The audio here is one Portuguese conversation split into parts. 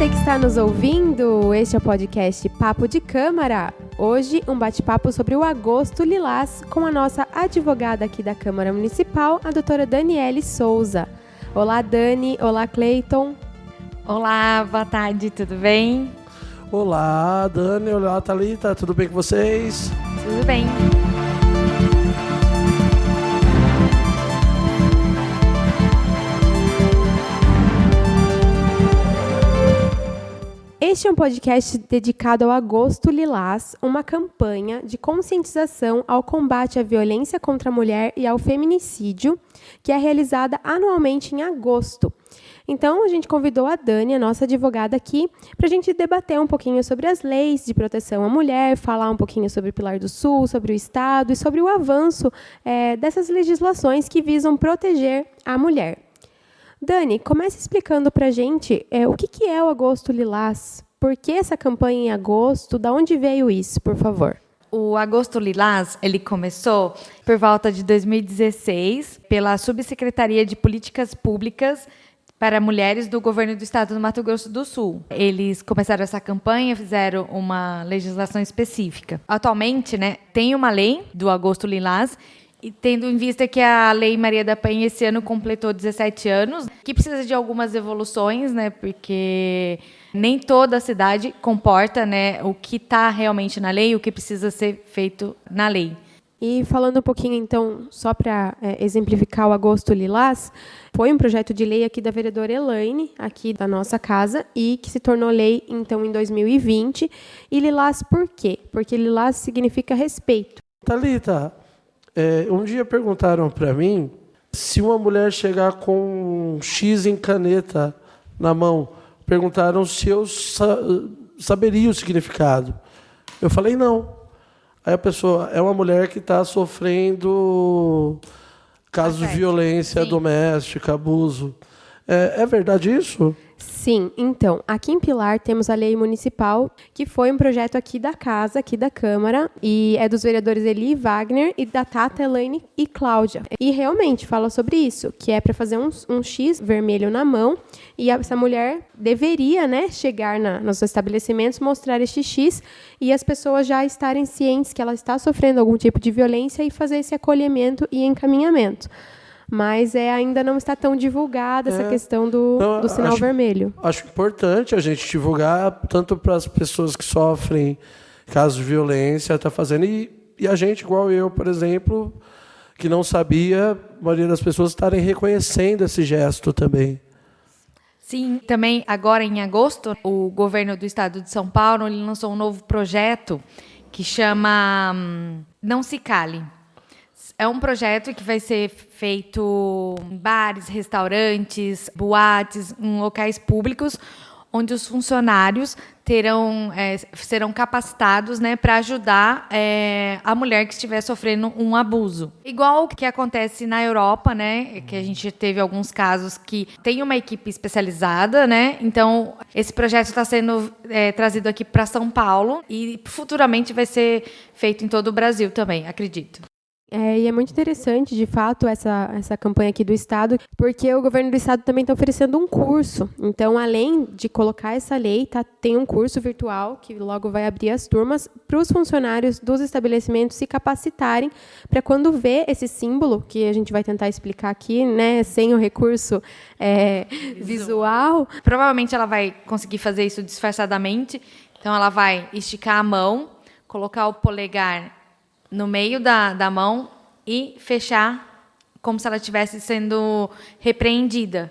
você que está nos ouvindo, este é o podcast Papo de Câmara. Hoje, um bate-papo sobre o Agosto Lilás com a nossa advogada aqui da Câmara Municipal, a doutora Daniele Souza. Olá, Dani. Olá, Cleiton. Olá, boa tarde, tudo bem? Olá, Dani. Olá, Thalita. Tudo bem com vocês? Tudo bem. Este é um podcast dedicado ao Agosto Lilás, uma campanha de conscientização ao combate à violência contra a mulher e ao feminicídio, que é realizada anualmente em agosto. Então, a gente convidou a Dani, a nossa advogada aqui, para a gente debater um pouquinho sobre as leis de proteção à mulher, falar um pouquinho sobre o Pilar do Sul, sobre o Estado e sobre o avanço dessas legislações que visam proteger a mulher. Dani, comece explicando para a gente o que é o Agosto Lilás, por que essa campanha em agosto, de onde veio isso, por favor? O Agosto Lilás, ele começou por volta de 2016 pela Subsecretaria de Políticas Públicas para Mulheres do Governo do Estado do Mato Grosso do Sul. Eles começaram essa campanha, fizeram uma legislação específica. Atualmente, tem uma lei do Agosto Lilás, e tendo em vista que a Lei Maria da Penha esse ano completou 17 anos, que precisa de algumas evoluções, porque nem toda a cidade comporta o que está realmente na lei, o que precisa ser feito na lei. E falando um pouquinho, então, só para exemplificar o Agosto Lilás, foi um projeto de lei aqui da vereadora Elaine, aqui da nossa casa, e que se tornou lei, então, em 2020. E Lilás por quê? Porque Lilás significa respeito. Thalita, um dia perguntaram para mim se uma mulher chegar com um X em caneta na mão, perguntaram se eu saberia o significado. Eu falei não. Aí a pessoa é uma mulher que está sofrendo casos de violência doméstica, abuso. É verdade isso? Sim, então, aqui em Pilar temos a lei municipal, que foi um projeto aqui da casa, aqui da Câmara, e é dos vereadores Eli Wagner e da Tata, Elaine e Cláudia. E realmente fala sobre isso, que é para fazer um X vermelho na mão, e essa mulher deveria, chegar nos estabelecimentos, mostrar este X, e as pessoas já estarem cientes que ela está sofrendo algum tipo de violência e fazer esse acolhimento e encaminhamento. Mas ainda não está tão divulgada essa questão do sinal vermelho. Acho importante a gente divulgar, tanto para as pessoas que sofrem casos de violência, está fazendo, e a gente, igual eu, por exemplo, que não sabia, a maioria das pessoas estarem reconhecendo esse gesto também. Sim, também agora em agosto, o governo do estado de São Paulo ele lançou um novo projeto que chama Não Se Cale. É um projeto que vai ser feito em bares, restaurantes, boates, em locais públicos, onde os funcionários serão capacitados para ajudar a mulher que estiver sofrendo um abuso. Igual o que acontece na Europa, que a gente teve alguns casos que tem uma equipe especializada, Então, esse projeto está sendo trazido aqui para São Paulo e futuramente vai ser feito em todo o Brasil também, acredito. E é muito interessante, de fato, essa campanha aqui do Estado, porque o governo do Estado também está oferecendo um curso. Então, além de colocar essa lei, tem um curso virtual que logo vai abrir as turmas para os funcionários dos estabelecimentos se capacitarem para quando vê esse símbolo, que a gente vai tentar explicar aqui, sem o recurso visual. Provavelmente ela vai conseguir fazer isso disfarçadamente. Então, ela vai esticar a mão, colocar o polegar no meio da mão e fechar como se ela estivesse sendo repreendida.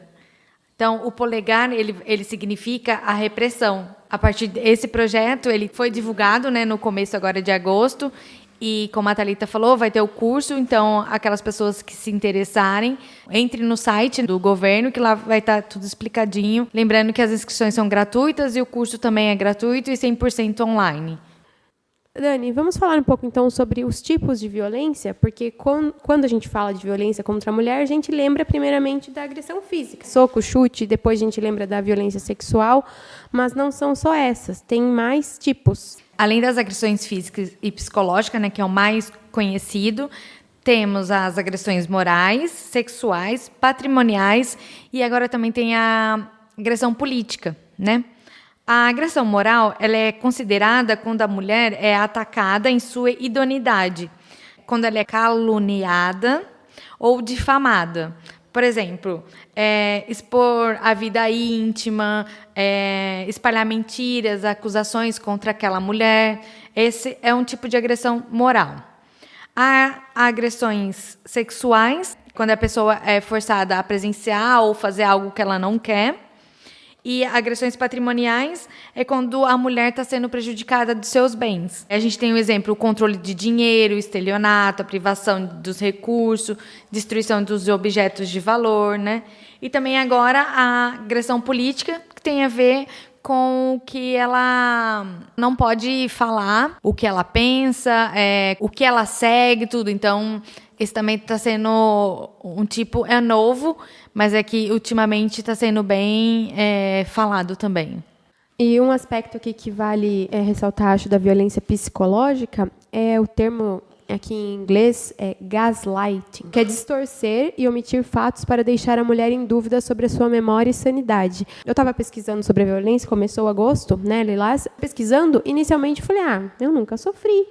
Então, o polegar, ele significa a repressão. A partir desse projeto, ele foi divulgado no começo agora de agosto, e como a Thalita falou, vai ter o curso, então aquelas pessoas que se interessarem, entre no site do governo, que lá vai estar tudo explicadinho. Lembrando que as inscrições são gratuitas e o curso também é gratuito e 100% online. Dani, vamos falar um pouco, então, sobre os tipos de violência, porque quando a gente fala de violência contra a mulher, a gente lembra, primeiramente, da agressão física. Soco, chute, depois a gente lembra da violência sexual, mas não são só essas, tem mais tipos. Além das agressões físicas e psicológicas, que é o mais conhecido, temos as agressões morais, sexuais, patrimoniais, e agora também tem a agressão política, A agressão moral, ela é considerada quando a mulher é atacada em sua idoneidade, quando ela é caluniada ou difamada. Por exemplo, expor a vida íntima, espalhar mentiras, acusações contra aquela mulher. Esse é um tipo de agressão moral. Há agressões sexuais, quando a pessoa é forçada a presenciar ou fazer algo que ela não quer. E agressões patrimoniais é quando a mulher está sendo prejudicada dos seus bens. A gente tem o exemplo, o controle de dinheiro, o estelionato, a privação dos recursos, destruição dos objetos de valor, né? E também agora a agressão política, que tem a ver com que ela não pode falar o que ela pensa, o que ela segue, tudo. Então, esse também está sendo um tipo, é novo, mas é que ultimamente está sendo bem falado também. E um aspecto aqui que vale ressaltar, acho, da violência psicológica é o termo, aqui em inglês, gaslighting, que é distorcer e omitir fatos para deixar a mulher em dúvida sobre a sua memória e sanidade. Eu estava pesquisando sobre a violência, começou agosto, né, Lilás? Pesquisando, inicialmente eu falei, eu nunca sofri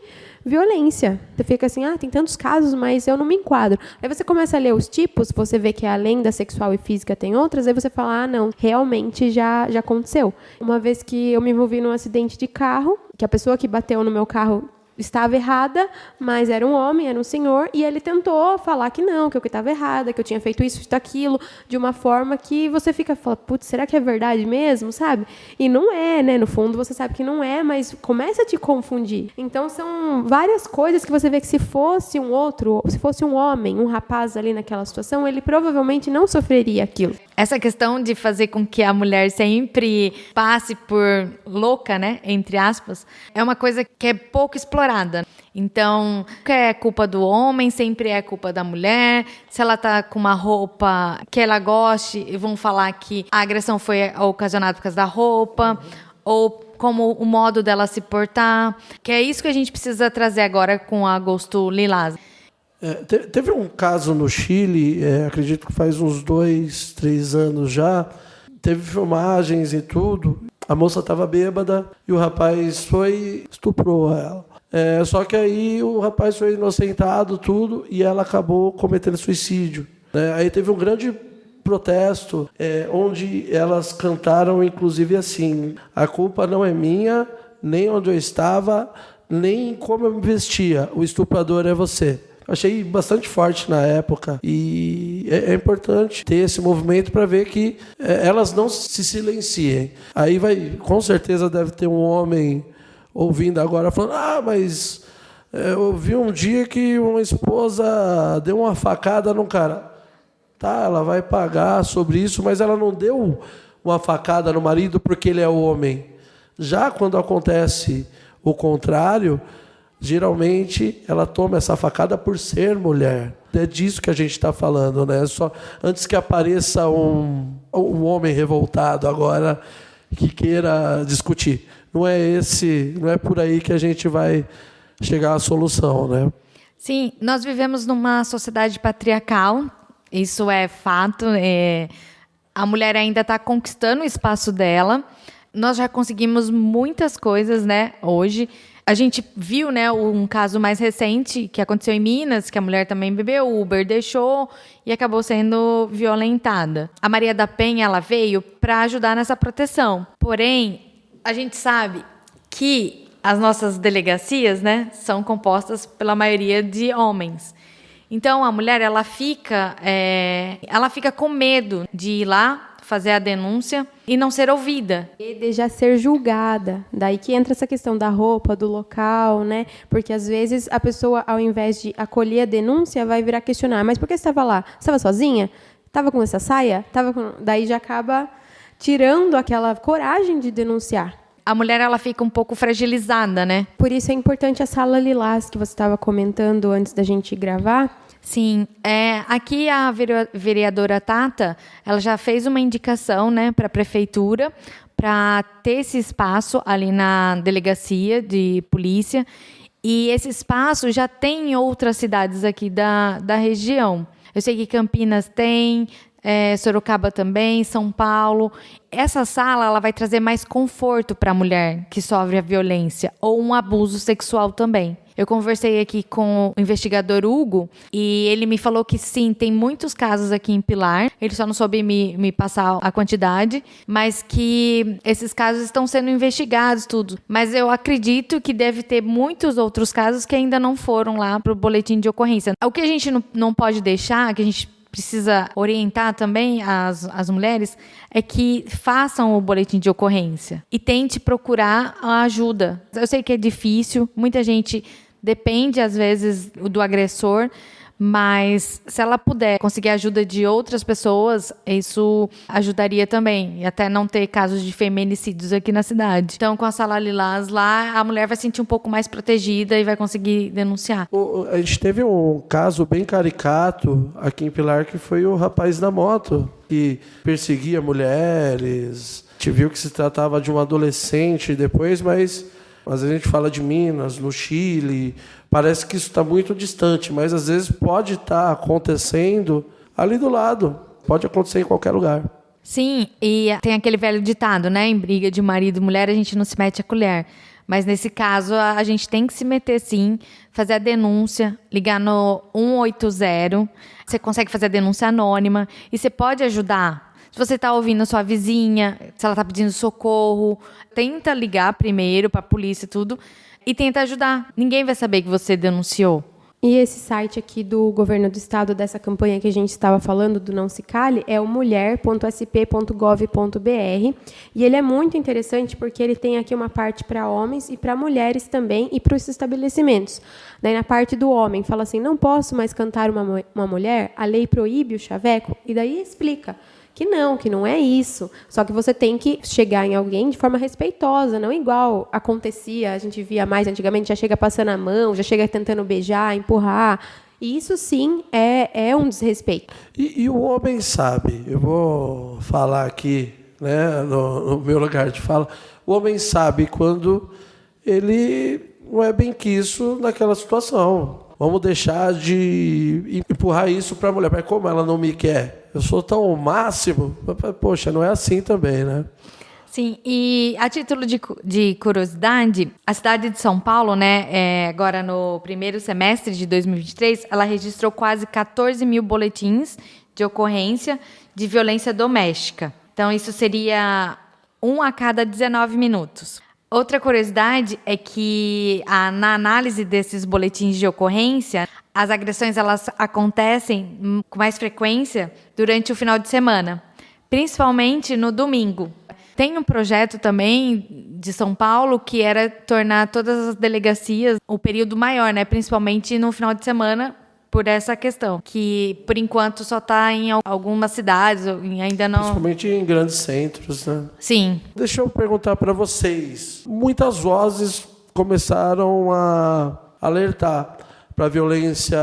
violência. Você fica assim, tem tantos casos, mas eu não me enquadro. Aí você começa a ler os tipos, você vê que além da sexual e física tem outras, aí você fala, não, realmente já aconteceu. Uma vez que eu me envolvi num acidente de carro, que a pessoa que bateu no meu carro estava errada, mas era um homem, era um senhor, e ele tentou falar que não, que eu estava errada, que eu tinha feito isso, feito aquilo, de uma forma que você fica falando, putz, será que é verdade mesmo, sabe? E não é, né? No fundo você sabe que não é, mas começa a te confundir. Então são várias coisas que você vê que se fosse um outro, se fosse um homem, um rapaz ali naquela situação, ele provavelmente não sofreria aquilo. Essa questão de fazer com que a mulher sempre passe por louca, né, entre aspas, é uma coisa que é pouco explorada. Então, é culpa do homem, sempre é culpa da mulher. Se ela tá com uma roupa que ela goste, vão falar que a agressão foi ocasionada por causa da roupa, ou como o modo dela se portar, que é isso que a gente precisa trazer agora com a Agosto Lilás. Teve um caso no Chile, acredito que faz uns 2, 3 anos já, teve filmagens e tudo, a moça estava bêbada e o rapaz estuprou ela. Só que aí o rapaz foi inocentado, tudo, e ela acabou cometendo suicídio. Aí teve um grande protesto, onde elas cantaram, inclusive assim, a culpa não é minha, nem onde eu estava, nem como eu me vestia, o estuprador é você. Achei bastante forte na época e é importante ter esse movimento para ver que elas não se silenciem. Aí com certeza deve ter um homem ouvindo agora falando, mas eu vi um dia que uma esposa deu uma facada num cara. Tá, ela vai pagar sobre isso, mas ela não deu uma facada no marido porque ele é homem. Já quando acontece o contrário, geralmente ela toma essa facada por ser mulher. É disso que a gente está falando, né? Só antes que apareça um homem revoltado agora que queira discutir. Não é por aí que a gente vai chegar à solução, né? Sim, nós vivemos numa sociedade patriarcal, isso é fato. A mulher ainda está conquistando o espaço dela. Nós já conseguimos muitas coisas, né, hoje. A gente viu, né, um caso mais recente que aconteceu em Minas, que a mulher também bebeu, o Uber deixou e acabou sendo violentada. A Maria da Penha, ela veio para ajudar nessa proteção. Porém, a gente sabe que as nossas delegacias, né, são compostas pela maioria de homens. Então, a mulher, ela fica com medo de ir lá fazer a denúncia e não ser ouvida. E de já ser julgada. Daí que entra essa questão da roupa, do local, né? Porque, às vezes, a pessoa, ao invés de acolher a denúncia, vai virar questionar. Mas por que você estava lá? Você estava sozinha? Estava com essa saia? Daí já acaba tirando aquela coragem de denunciar. A mulher, ela fica um pouco fragilizada, né? Por isso é importante a Sala Lilás, que você estava comentando antes da gente gravar. Sim, aqui a vereadora Tata, ela já fez uma indicação, né, para a prefeitura para ter esse espaço ali na delegacia de polícia, e esse espaço já tem em outras cidades aqui da região. Eu sei que Campinas tem, Sorocaba também, São Paulo. Essa sala ela vai trazer mais conforto para a mulher que sofre a violência ou um abuso sexual também. Eu conversei aqui com o investigador Hugo e ele me falou que sim, tem muitos casos aqui em Pilar. Ele só não soube me passar a quantidade, mas que esses casos estão sendo investigados, tudo. Mas eu acredito que deve ter muitos outros casos que ainda não foram lá para o boletim de ocorrência. O que a gente não pode deixar, que a gente precisa orientar também as mulheres, é que façam o boletim de ocorrência e tente procurar a ajuda. Eu sei que é difícil, muita gente depende, às vezes, do agressor, mas se ela puder conseguir a ajuda de outras pessoas, isso ajudaria também, e até não ter casos de feminicídios aqui na cidade. Então, com a Sala Lilás lá, a mulher vai se sentir um pouco mais protegida e vai conseguir denunciar. A gente teve um caso bem caricato aqui em Pilar, que foi o rapaz da moto, que perseguia mulheres. A gente viu que se tratava de um adolescente depois, mas a gente fala de Minas, no Chile, parece que isso está muito distante, mas às vezes pode estar acontecendo ali do lado, pode acontecer em qualquer lugar. Sim, e tem aquele velho ditado, né? Em briga de marido e mulher, a gente não se mete a colher. Mas nesse caso, a gente tem que se meter sim, fazer a denúncia, ligar no 180, você consegue fazer a denúncia anônima e você pode ajudar. Se você está ouvindo a sua vizinha, se ela está pedindo socorro, tenta ligar primeiro para a polícia e tudo e tenta ajudar. Ninguém vai saber que você denunciou. E esse site aqui do governo do estado, dessa campanha que a gente estava falando, do Não Se Cale, é o mulher.sp.gov.br. E ele é muito interessante porque ele tem aqui uma parte para homens e para mulheres também e para os estabelecimentos. Daí, na parte do homem, fala assim, não posso mais cantar uma mulher, a lei proíbe o chaveco. E daí explica que não é isso. Só que você tem que chegar em alguém de forma respeitosa, não igual acontecia, a gente via mais antigamente, já chega passando a mão, já chega tentando beijar, empurrar. E isso, sim, é um desrespeito. E o homem sabe, eu vou falar aqui, né, no meu lugar de fala, o homem sabe quando ele não é bem quisto naquela situação. Vamos deixar de empurrar isso para a mulher. Mas como ela não me quer? Eu sou tão o máximo. Poxa, não é assim também, né? Sim, e a título de curiosidade, a cidade de São Paulo, né, agora no primeiro semestre de 2023, ela registrou quase 14 mil boletins de ocorrência de violência doméstica. Então, isso seria 1 a cada 19 minutos. Outra curiosidade é que na análise desses boletins de ocorrência, as agressões elas acontecem com mais frequência durante o final de semana, principalmente no domingo. Tem um projeto também de São Paulo que era tornar todas as delegacias o período maior, né? Principalmente no final de semana, por essa questão, que por enquanto só está em algumas cidades, ainda não... Principalmente em grandes centros, né? Sim. Deixa eu perguntar para vocês. Muitas vozes começaram a alertar para a violência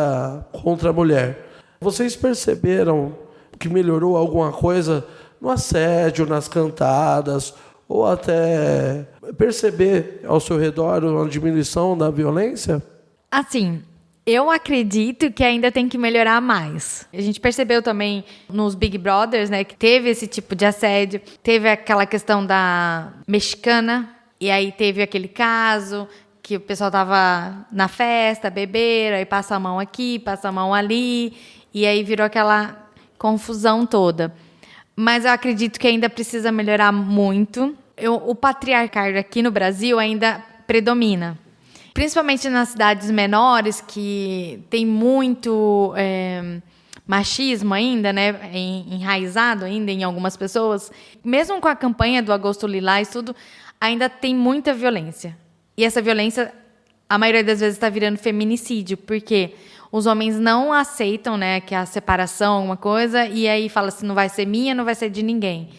contra a mulher. Vocês perceberam que melhorou alguma coisa no assédio, nas cantadas, ou até perceber ao seu redor uma diminuição da violência? Assim, eu acredito que ainda tem que melhorar mais. A gente percebeu também nos Big Brothers, né, que teve esse tipo de assédio. Teve aquela questão da mexicana, e aí teve aquele caso que o pessoal estava na festa, beberam, aí passa a mão aqui, passa a mão ali, e aí virou aquela confusão toda. Mas eu acredito que ainda precisa melhorar muito. O patriarcado aqui no Brasil ainda predomina. Principalmente nas cidades menores, que tem muito machismo ainda, né, enraizado ainda em algumas pessoas. Mesmo com a campanha do Agosto Lilás, tudo, ainda tem muita violência. E essa violência, a maioria das vezes, está virando feminicídio, porque os homens não aceitam, né, que a separação é alguma coisa, e aí fala assim, não vai ser minha, não vai ser de ninguém.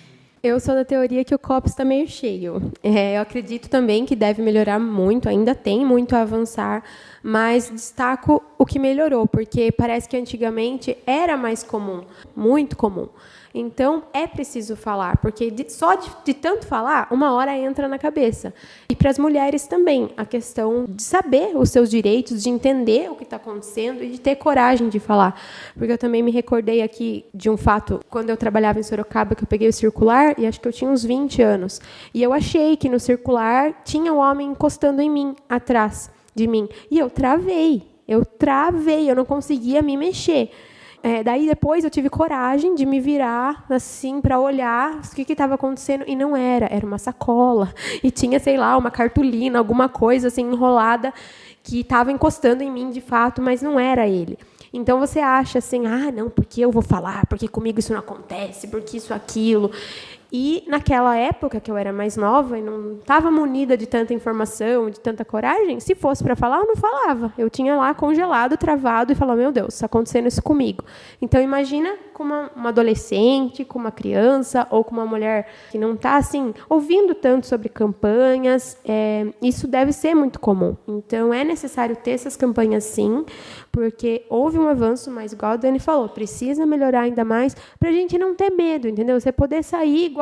Eu sou da teoria que o copo está meio cheio. Eu acredito também que deve melhorar muito, ainda tem muito a avançar, mas destaco o que melhorou, porque parece que antigamente era mais comum, muito comum. Então, é preciso falar, porque só de tanto falar, uma hora entra na cabeça. E para as mulheres também, a questão de saber os seus direitos, de entender o que está acontecendo e de ter coragem de falar. Porque eu também me recordei aqui de um fato, quando eu trabalhava em Sorocaba, que eu peguei o circular, e acho que eu tinha uns 20 anos. E eu achei que no circular tinha um homem encostando em mim, atrás de mim. E eu travei, eu não conseguia me mexer. Daí depois eu tive coragem de me virar assim para olhar o que estava acontecendo e não era uma sacola e tinha, sei lá, uma cartolina, alguma coisa assim enrolada que estava encostando em mim de fato, mas não era ele. Então você acha assim, não, porque eu vou falar, porque comigo isso não acontece, porque isso, aquilo. E naquela época, que eu era mais nova e não estava munida de tanta informação, de tanta coragem, se fosse para falar, eu não falava. Eu tinha lá congelado, travado e falava, meu Deus, está acontecendo isso comigo. Então, imagina com uma adolescente, com uma criança ou com uma mulher que não está assim, ouvindo tanto sobre campanhas. Isso deve ser muito comum. Então, é necessário ter essas campanhas, sim, porque houve um avanço, mas, igual a Dani falou, precisa melhorar ainda mais para a gente não ter medo, entendeu? Você poder sair igual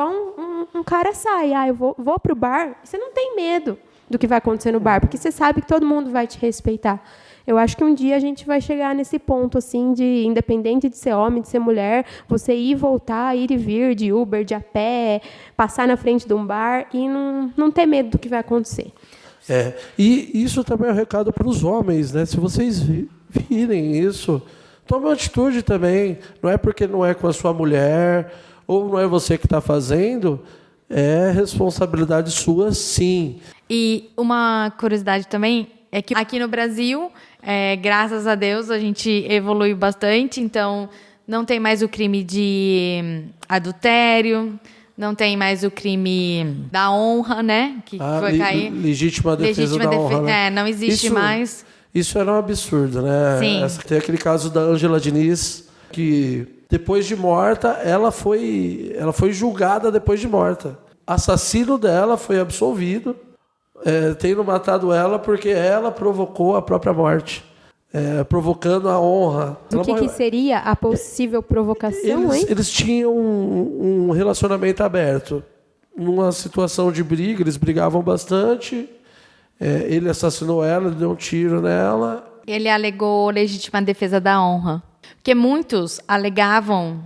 um cara sai. Eu vou para o bar, você não tem medo do que vai acontecer no bar, porque você sabe que todo mundo vai te respeitar. Eu acho que um dia a gente vai chegar nesse ponto, assim, de, independente de ser homem, de ser mulher, você ir e voltar, ir e vir de Uber, de a pé, passar na frente de um bar e não ter medo do que vai acontecer. E isso também é um recado para os homens, né? Se vocês virem isso, tome uma atitude também. Não é porque não é com a sua mulher, ou não é você que está fazendo, é responsabilidade sua, sim. E uma curiosidade também é que aqui no Brasil, graças a Deus, a gente evoluiu bastante, então não tem mais o crime de adultério, não tem mais o crime da honra, né? Que foi cair. Legítima defesa da honra, né? Não existe mais. Isso era um absurdo, né? Sim. Tem aquele caso da Ângela Diniz, que depois de morta, ela foi julgada depois de morta. Assassino dela foi absolvido, tendo matado ela porque ela provocou a própria morte, provocando a honra. O que seria a possível provocação, hein? Eles tinham um relacionamento aberto. Numa situação de briga, eles brigavam bastante. Ele assassinou ela, ele deu um tiro nela. Ele alegou legítima defesa da honra. Porque muitos alegavam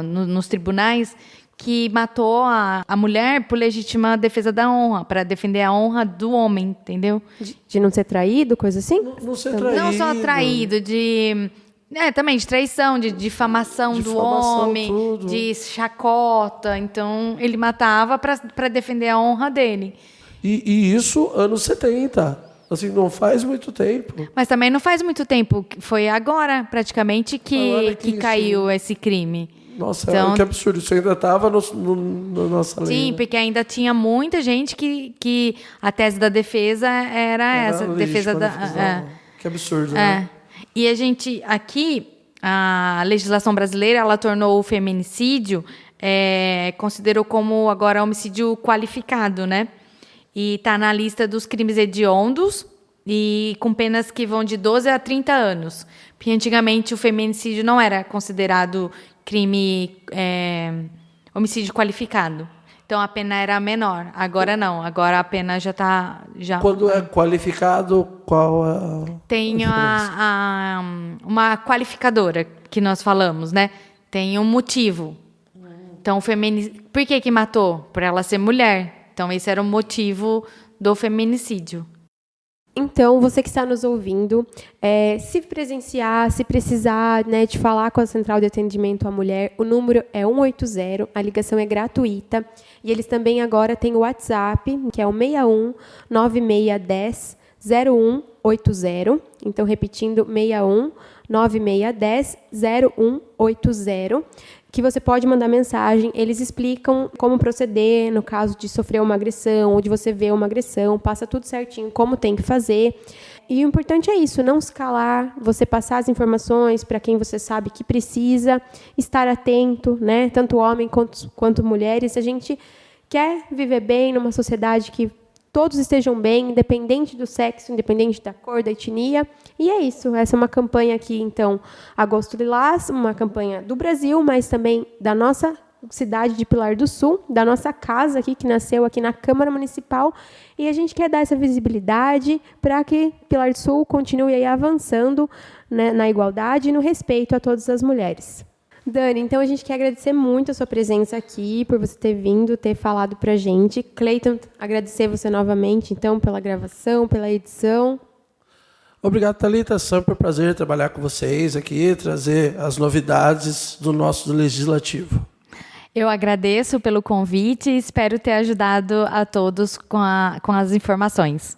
nos tribunais que matou a mulher por legítima defesa da honra, para defender a honra do homem, entendeu? De não ser traído, coisa assim? Não ser traído. Não só traído, também de traição, de difamação do homem, tudo. De chacota. Então, ele matava para defender a honra dele. E isso, anos 70. Assim, não faz muito tempo. Mas também não faz muito tempo. Foi agora, praticamente, que caiu esse crime. Nossa, então, que absurdo. Isso ainda estava na nossa lei. Sim, porque ainda tinha muita gente que a tese da defesa era essa. Defesa da. Que absurdo, né? E a gente, aqui, a legislação brasileira, ela tornou o feminicídio, considerou como agora homicídio qualificado, né? E está na lista dos crimes hediondos e com penas que vão de 12 a 30 anos. Porque antigamente o feminicídio não era considerado crime homicídio qualificado. Então a pena era menor. Agora não. Agora a pena já está... Quando é qualificado, qual é tem uma qualificadora que nós falamos, né? Tem um motivo. Então o feminicídio... Por que matou? Por ela ser mulher. Então, esse era o motivo do feminicídio. Então, você que está nos ouvindo, se presenciar, se precisar, né, de falar com a Central de Atendimento à Mulher, o número é 180, a ligação é gratuita. E eles também agora têm o WhatsApp, que é o 61 9610 0180. Então, repetindo, 61 9610 0180. Que você pode mandar mensagem, eles explicam como proceder no caso de sofrer uma agressão ou de você ver uma agressão, passa tudo certinho, como tem que fazer. E o importante é isso, não se calar, você passar as informações para quem você sabe que precisa, estar atento, né? Tanto homem quanto mulheres. A gente quer viver bem numa sociedade que todos estejam bem, independente do sexo, independente da cor, da etnia. E é isso. Essa é uma campanha aqui, então, Agosto Lilás, uma campanha do Brasil, mas também da nossa cidade de Pilar do Sul, da nossa casa aqui, que nasceu aqui na Câmara Municipal. E a gente quer dar essa visibilidade para que Pilar do Sul continue aí avançando, né, na igualdade e no respeito a todas as mulheres. Dani, então a gente quer agradecer muito a sua presença aqui, por você ter vindo, ter falado pra gente. Cleiton, agradecer você novamente, então, pela gravação, pela edição. Obrigado, Thalita. Sempre um prazer trabalhar com vocês aqui, trazer as novidades do nosso legislativo. Eu agradeço pelo convite e espero ter ajudado a todos com as informações.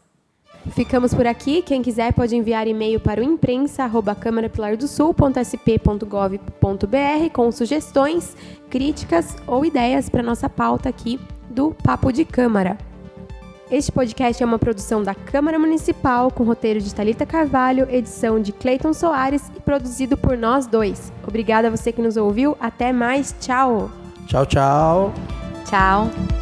Ficamos por aqui. Quem quiser pode enviar e-mail para o imprensa@camarapilardosul.sp.gov.br com sugestões, críticas ou ideias para nossa pauta aqui do Papo de Câmara. Este podcast é uma produção da Câmara Municipal, com roteiro de Thalita Carvalho, edição de Cleiton Soares e produzido por nós dois. Obrigada a você que nos ouviu. Até mais. Tchau! Tchau, tchau. Tchau.